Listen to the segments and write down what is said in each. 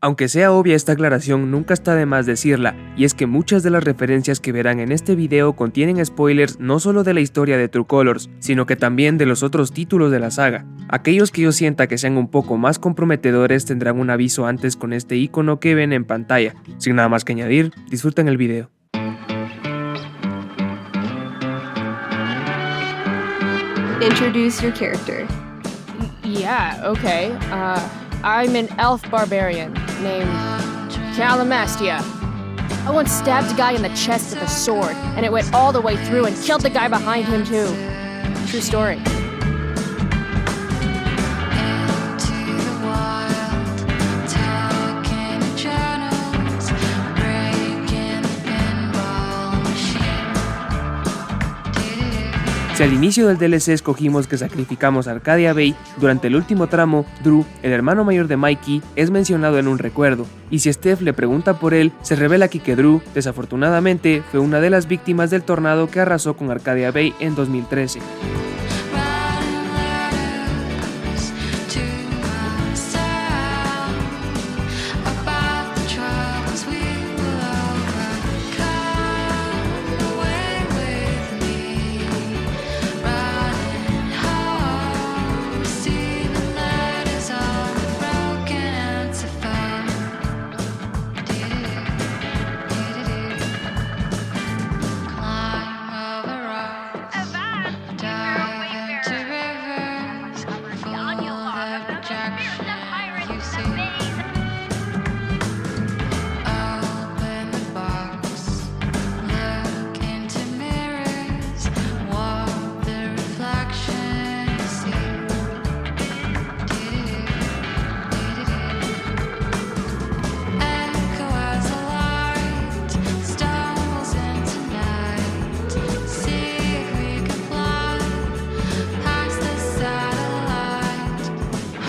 Aunque sea obvia esta aclaración, nunca está de más decirla, y es que muchas de las referencias que verán en este video contienen spoilers no solo de la historia de True Colors, sino que también de los otros títulos de la saga. Aquellos que yo sienta que sean un poco más comprometedores tendrán un aviso antes con este icono que ven en pantalla. Sin nada más que añadir, disfruten el video. Introduce your character. Yeah, okay. I'm an elf barbarian named Calamastia. I once stabbed a guy in the chest with a sword, and it went all the way through and killed the guy behind him too. True story. Si al inicio del DLC escogimos que sacrificamos a Arcadia Bay, durante el último tramo, Drew, el hermano mayor de Mikey, es mencionado en un recuerdo, y si Steph le pregunta por él, se revela aquí que Drew, desafortunadamente, fue una de las víctimas del tornado que arrasó con Arcadia Bay en 2013.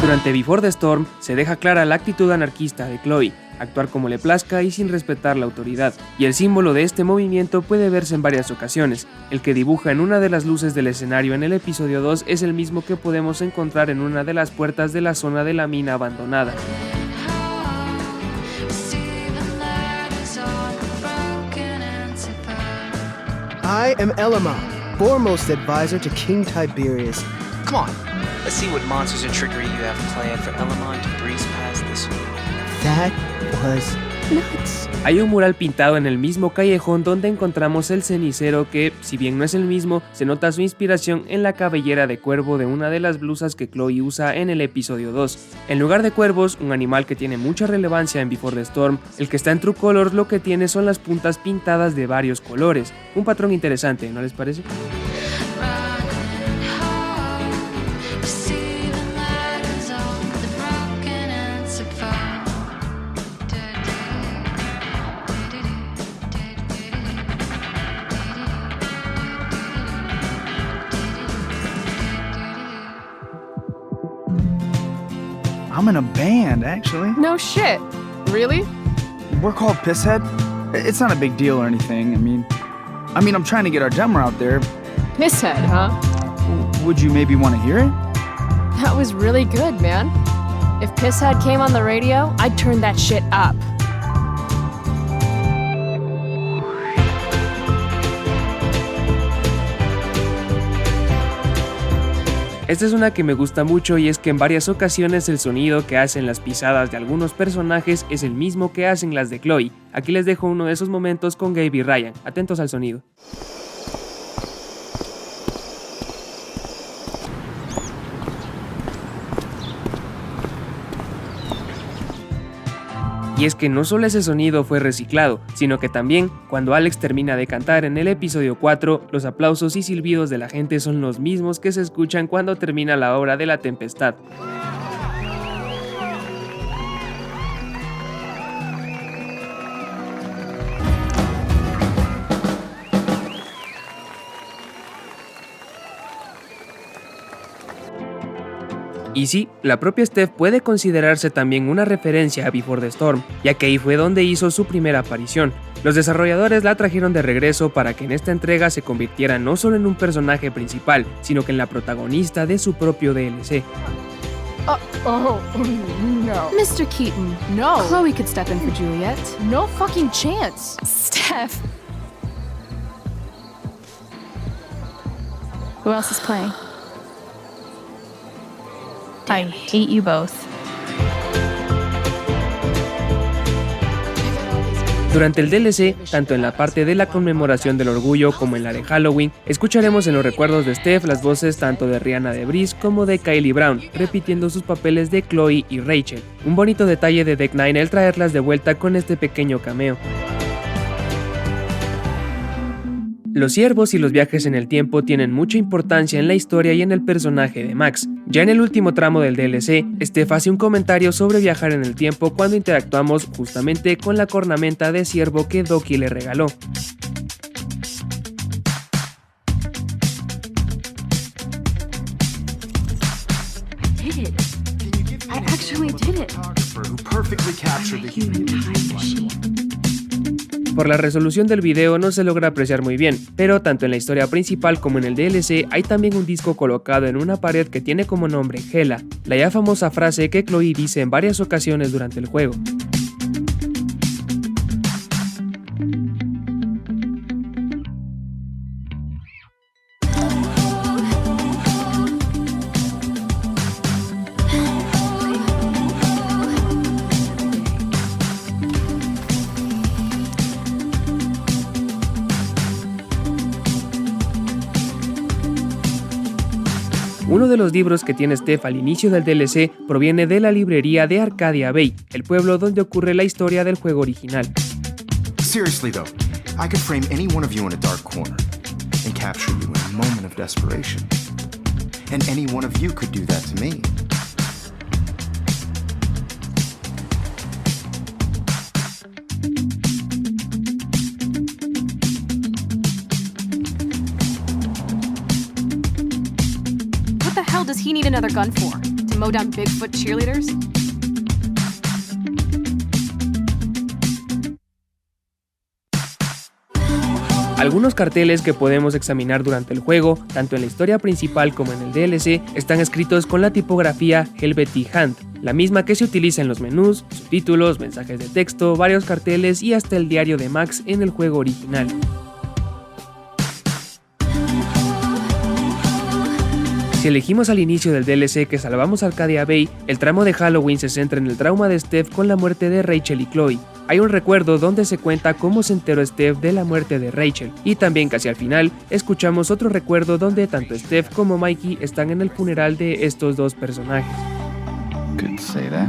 Durante Before the Storm se deja clara la actitud anarquista de Chloe, actuar como le plazca y sin respetar la autoridad, y el símbolo de este movimiento puede verse en varias ocasiones. El que dibuja en una de las luces del escenario en el episodio 2 es el mismo que podemos encontrar en una de las puertas de la zona de la mina abandonada. I am Elamon, foremost advisor to King Tiberius. Come on, let's see what monsters and trickery you have planned for Elamon to breeze past this week. That was nuts. Hay un mural pintado en el mismo callejón donde encontramos el cenicero que, si bien no es el mismo, se nota su inspiración en la cabellera de cuervo de una de las blusas que Chloe usa en el episodio 2. En lugar de cuervos, un animal que tiene mucha relevancia en Before the Storm, el que está en True Colors lo que tiene son las puntas pintadas de varios colores. Un patrón interesante, ¿no les parece? I'm in a band, actually. No shit. Really? We're called Pisshead. It's not a big deal or anything. I mean, I'm trying to get our demo out there. Pisshead, huh? Would you maybe want to hear it? That was really good, man. If Pisshead came on the radio, I'd turn that shit up. Esta es una que me gusta mucho y es que en varias ocasiones el sonido que hacen las pisadas de algunos personajes es el mismo que hacen las de Chloe. Aquí les dejo uno de esos momentos con Gabe y Ryan, atentos al sonido. Y es que no solo ese sonido fue reciclado, sino que también, cuando Alex termina de cantar en el episodio 4, los aplausos y silbidos de la gente son los mismos que se escuchan cuando termina la obra de La Tempestad. Y sí, la propia Steph puede considerarse también una referencia a Before the Storm, ya que ahí fue donde hizo su primera aparición. Los desarrolladores la trajeron de regreso para que en esta entrega se convirtiera no solo en un personaje principal, sino que en la protagonista de su propio DLC. Oh, no. Mr. Keaton, No. Chloe could step in for Juliet. No fucking chance. Steph. Who else is playing? I hate you both. Durante el DLC, tanto en la parte de la conmemoración del orgullo como en la de Halloween, escucharemos en los recuerdos de Steph las voces tanto de Rihanna de Breeze como de Kylie Brown, repitiendo sus papeles de Chloe y Rachel. Un bonito detalle de Deck Nine el traerlas de vuelta con este pequeño cameo. Los ciervos y los viajes en el tiempo tienen mucha importancia en la historia y en el personaje de Max. Ya en el último tramo del DLC, Steph hace un comentario sobre viajar en el tiempo cuando interactuamos justamente con la cornamenta de ciervo que Doki le regaló. Did it. I actually did it. Who perfectly captured the human time machine. Por la resolución del video no se logra apreciar muy bien, pero tanto en la historia principal como en el DLC hay también un disco colocado en una pared que tiene como nombre Hela, la ya famosa frase que Chloe dice en varias ocasiones durante el juego. Uno de los libros que tiene Steph al inicio del DLC proviene de la librería de Arcadia Bay, el pueblo donde ocurre la historia del juego original. Seriously though, I could frame any one of you in a dark corner and capture you in a moment of desperation. And any one of you could do that to me. What the hell does he need another gun for? To mow down Bigfoot cheerleaders? Algunos carteles que podemos examinar durante el juego, tanto en la historia principal como en el DLC, están escritos con la tipografía Helvetii Hand, la misma que se utiliza en los menús, subtítulos, mensajes de texto, varios carteles y hasta el diario de Max en el juego original. Si elegimos al inicio del DLC que salvamos Arcadia Bay, el tramo de Halloween se centra en el trauma de Steph con la muerte de Rachel y Chloe. Hay un recuerdo donde se cuenta cómo se enteró Steph de la muerte de Rachel, y también casi al final escuchamos otro recuerdo donde tanto Steph como Mikey están en el funeral de estos dos personajes. Could say that.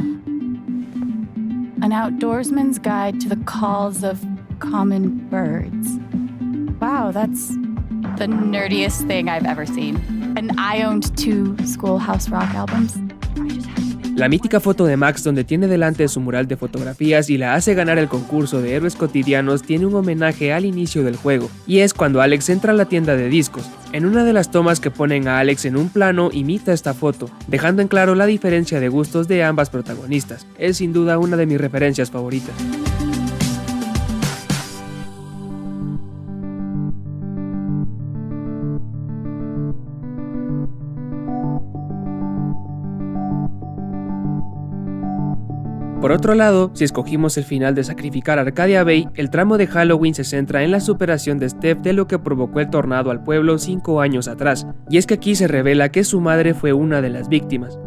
An outdoorsman's guide to the calls of common birds. Wow, that's the nerdiest thing I've ever seen. And I owned 2 Schoolhouse Rock albums. La mítica foto de Max donde tiene delante su mural de fotografías y la hace ganar el concurso de héroes cotidianos tiene un homenaje al inicio del juego, y es cuando Alex entra a la tienda de discos. En una de las tomas que ponen a Alex en un plano imita esta foto, dejando en claro la diferencia de gustos de ambas protagonistas. Es sin duda una de mis referencias favoritas. Por otro lado, si escogimos el final de sacrificar Arcadia Bay, el tramo de Halloween se centra en la superación de Steph de lo que provocó el tornado al pueblo 5 años atrás, y es que aquí se revela que su madre fue una de las víctimas.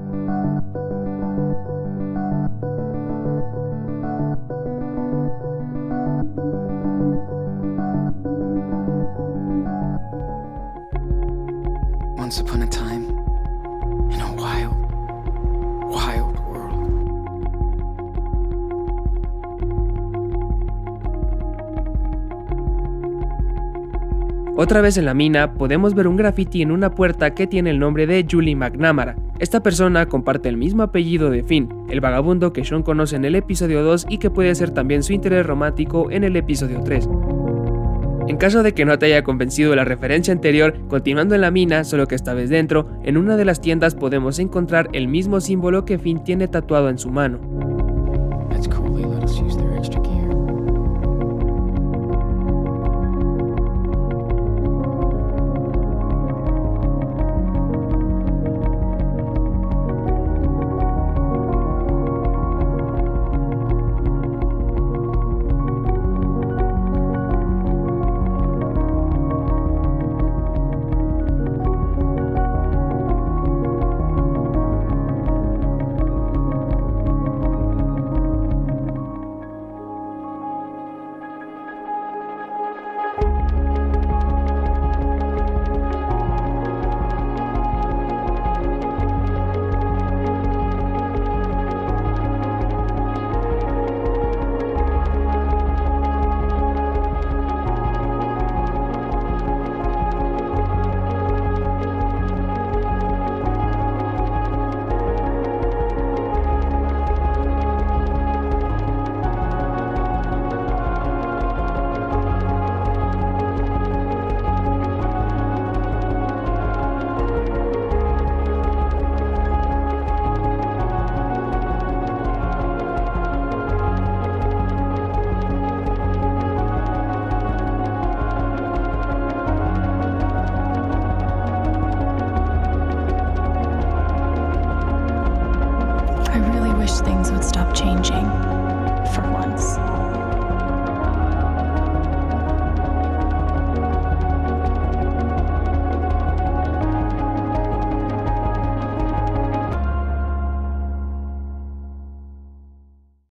Once upon a time, in a wild world. Otra vez en la mina, podemos ver un graffiti en una puerta que tiene el nombre de Julie McNamara. Esta persona comparte el mismo apellido de Finn, el vagabundo que Sean conoce en el episodio 2 y que puede ser también su interés romántico en el episodio 3. En caso de que no te haya convencido la referencia anterior, continuando en la mina, solo que esta vez dentro, en una de las tiendas podemos encontrar el mismo símbolo que Finn tiene tatuado en su mano. That's cool, they let us use their extra gear. stop changing.